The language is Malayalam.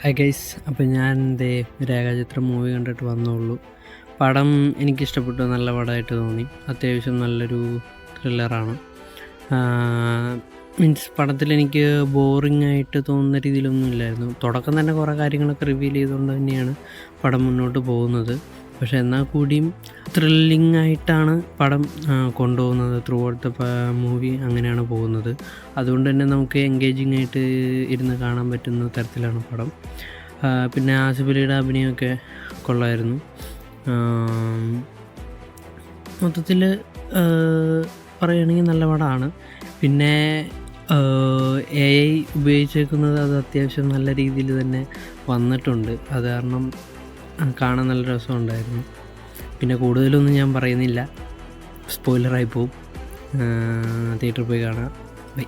ഹായ് ഗൈസ്, അപ്പോൾ ഞാൻ രേഖാചിത്രം മൂവി കണ്ടിട്ട് വന്നോളൂ. പടം എനിക്കിഷ്ടപ്പെട്ടു, നല്ല പടമായിട്ട് തോന്നി. അത്യാവശ്യം നല്ലൊരു ത്രില്ലറാണ്. മീൻസ് പടത്തിലെനിക്ക് ബോറിംഗ് ആയിട്ട് തോന്നുന്ന രീതിയിലൊന്നും ഇല്ലായിരുന്നു. തുടക്കം തന്നെ കുറേ കാര്യങ്ങളൊക്കെ റിവീൽ ചെയ്തുകൊണ്ട് തന്നെയാണ് പടം മുന്നോട്ട് പോകുന്നത്. പക്ഷേ എന്നാൽ കൂടിയും ത്രില്ലിംഗ് ആയിട്ടാണ് പടം കൊണ്ടുപോകുന്നത്. ത്രൂ ഔട്ട് ദ മൂവി അങ്ങനെയാണ് പോകുന്നത്. അതുകൊണ്ട് തന്നെ നമുക്ക് എൻഗേജിങ് ആയിട്ട് ഇരുന്ന് കാണാൻ പറ്റുന്ന തരത്തിലാണ് പടം. പിന്നെ ആസിഫ് അലിയുടെ അഭിനയമൊക്കെ കൊള്ളായിരുന്നു. മൊത്തത്തിൽ പറയുകയാണെങ്കിൽ നല്ല പടമാണ്. പിന്നെ AI ഉപയോഗിച്ചേക്കുന്നത് അത് അത്യാവശ്യം നല്ല രീതിയിൽ തന്നെ വന്നിട്ടുണ്ട്. അത് കാരണം കാണാൻ നല്ല രസമുണ്ടായിരുന്നു. പിന്നെ കൂടുതലൊന്നും ഞാൻ പറയുന്നില്ല, സ്പോയിലറായി പോവും. തിയേറ്ററിൽ പോയി കാണാം. ബൈ.